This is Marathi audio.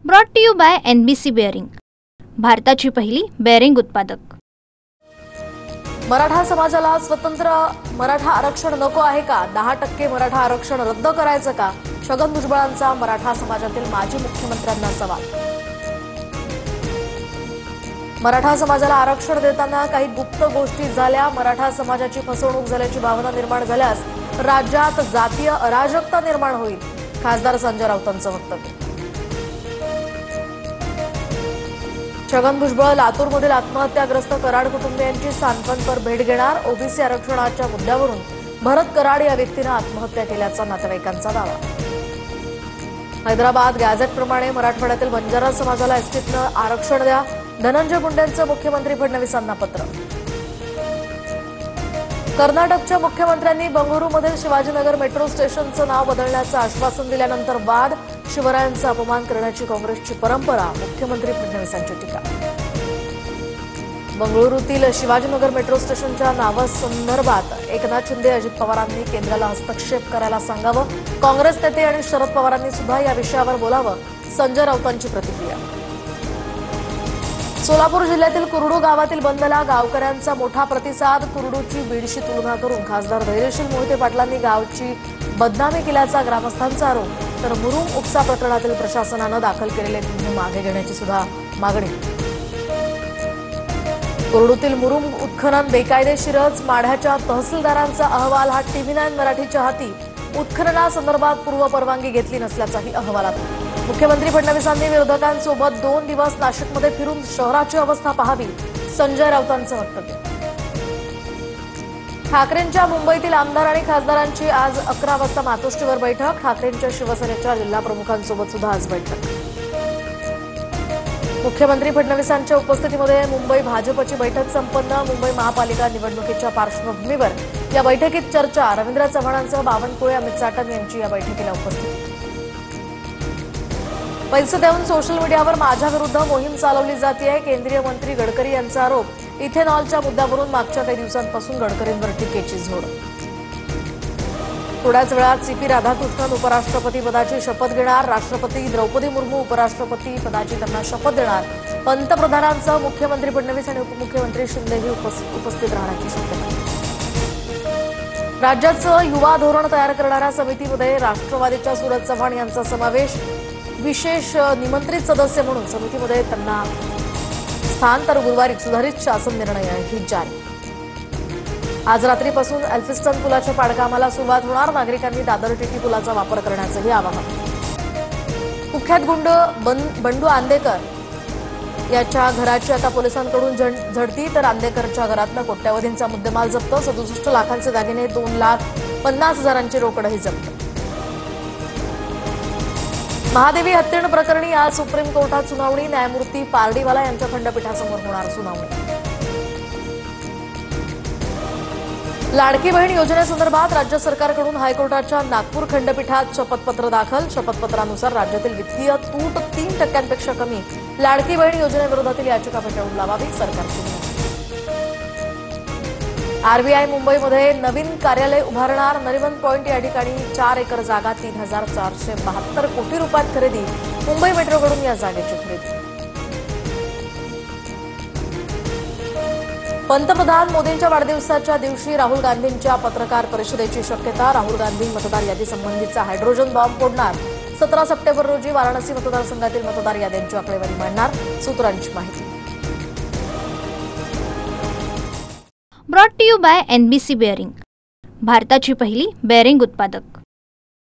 Brought to you by NBC bearing, भारताची पहिली बेअरिंग उत्पादक। मराठा समाजाला स्वतंत्र मराठा आरक्षण नको आहे का? 10% मराठा आरक्षण रद्द करायचं का? छगन भुजबळांचा मराठा समाजातील माजी मुख्यमंत्र्यांना सवाल। मराठा समाजाला आरक्षण देताना काही गुप्त गोष्टी झाल्या, मराठा समाजाची फसवणूक झाल्याची भावना निर्माण झाल्यास राज्यात जातीय अराजकता निर्माण होईल, खासदार संजय राऊतांचं वक्तव्य। छगन भुजबळ लातूरमधील आत्महत्याग्रस्त कराड कुटुंबियांची सांत्वनपर भेट घेणार। ओबीसी आरक्षणाच्या मुद्द्यावरून भरत कराड या व्यक्तीनं आत्महत्या केल्याचा नातेवाईकांचा दावा। हैदराबाद गॅझेटप्रमाणे मराठवाड्यातील बंजारा समाजाला एसटीतनं आरक्षण द्या, धनंजय मुंडेंचं मुख्यमंत्री फडणवीसांना पत्र। कर्नाटकच्या मुख्यमंत्र्यांनी बंगळुरूमधील शिवाजीनगर मेट्रो स्टेशनचं नाव बदलण्याचं आश्वासन दिल्यानंतर वाद, शिवरायांचा अपमान करण्याची काँग्रेसची परंपरा, मुख्यमंत्री फडणवीसांची टीका। बंगळुरूतील शिवाजीनगर मेट्रो स्टेशनच्या नावासंदर्भात एकनाथ शिंदे, अजित पवारांनी केंद्राला हस्तक्षेप करायला सांगावं, काँग्रेस नेते आणि शरद पवारांनी सुद्धा या विषयावर बोलावं, संजय राऊतांची प्रतिक्रिया। सोलापूर जिल्ह्यातील कुरडू गावातील बंदला गावकऱ्यांचा मोठा प्रतिसाद, कुरडूची बीडशी तुलना करून खासदार धैर्यशील मोहिते पाटलांनी गावची बदनामी केल्याचा ग्रामस्थांचा आरोप, तर मुरुम उपसा प्रकरणातील प्रशासनानं दाखल केलेले गुन्हे मागे घेण्याची सुद्धा मागणी। कुरडूतील मुरुम उत्खनन बेकायदेशीरच, माढ्याच्या तहसीलदारांचा अहवाल हा TV9 मराठीच्या हाती, उत्खननासंदर्भात पूर्वपरवानगी घेतली नसल्याचाही अहवालात। मुख्यमंत्री फडणवीसांनी विरोधकांसोबत 2 दिवस नाशिकमध्ये फिरून शहराची अवस्था पाहावी, संजय राऊतांचं वक्तव्य। ठाकरेंच्या मुंबईतील आमदार आणि खासदारांची आज 11 वाजता मातोश्रीवर बैठक, ठाकरेंच्या शिवसेनेच्या जिल्हाप्रमुखांसोबत सुद्धा आज बैठक। मुख्यमंत्री फडणवीसांच्या उपस्थितीमध्ये मुंबई भाजपची बैठक संपन्न, मुंबई महापालिका निवडणुकीच्या पार्श्वभूमीवर या बैठकीत चर्चा, रवींद्र चव्हाणांसह बावनकुळे, अमित साटम यांची या बैठकीला उपस्थिती। पैसे देऊन सोशल मीडियावर माझ्या विरुद्ध मोहीम चालवली जाते, केंद्रीय मंत्री गडकरी यांचा आरोप, इथेनॉलच्या मुद्द्यावरून मागच्या काही दिवसांपासून गडकरींवर टीकेची झोड। थोड्याच वेळात CP राधाकृष्णन उपराष्ट्रपती पदाची शपथ घेणार, राष्ट्रपती द्रौपदी मुर्मू उपराष्ट्रपती पदाची त्यांना शपथ देणार, पंतप्रधानांसह मुख्यमंत्री फडणवीस आणि उपमुख्यमंत्री शिंदेही उपस्थित राहण्याची शक्यता। राज्याचं युवा धोरण तयार करणाऱ्या समितीमध्ये राष्ट्रवादीच्या सूरज चव्हाण यांचा समावेश, विशेष निमंत्रित सदस्य म्हणून समितीमध्ये त्यांना स्थान, तर गुरुवारी सुधारित शासन निर्णयही जारी। आज रात्रीपासून एल्फिस्टन पुलाच्या पाडकामाला सुरुवात होणार, नागरिकांनी दादर टीटी पुलाचा वापर करण्याचंही आवाहन। कुख्यात गुंड बंडू आंदेकर याच्या घराची आता पोलिसांकडून झडती, तर आंदेकरच्या घरातनं कोट्यवधींचा मुद्देमाल जप्त, 67 लाखांचे दागिने, 2,50,000ची रोकडही जप्त। महादेवी हत्याकांड प्रकरणी आज सुप्रीम कोर्टात सुनावणी, न्यायमूर्ती पारडीवाला यांच्या खंडपीठासमोर होणार सुनावणी। लाडकी बहीण योजनेसंदर्भात राज्य सरकारकडून हायकोर्टाच्या नागपूर खंडपीठात शपथपत्र दाखल, शपथपत्रानुसार राज्यातील वित्तीय तूट 3% कमी, लाडकी बहीण योजनेविरोधातील याचिका फेटाळून लावावी, सरकारची RBI मुंबईमध्ये नवीन कार्यालय उभारणार, नरिमन पॉइंट या ठिकाणी 4 एकर जागा, 3,472 कोटी रुपयात खरेदी, मुंबई मेट्रोकडून या जागेची खरेदी। पंतप्रधान मोदींच्या वाढदिवसाच्या दिवशी राहुल गांधींच्या पत्रकार परिषदेची शक्यता, राहुल गांधी मतदार यादीसंबंधीचा हायड्रोजन बॉम्ब फोडणार, 17 सप्टेंबर रोजी वाराणसी मतदारसंघातील मतदार याद्यांची आकडेवारी मांडणार, सूत्रांची माहिती। Brought to you by NBC bearing, भारताची पहिली बेअरिंग उत्पादक।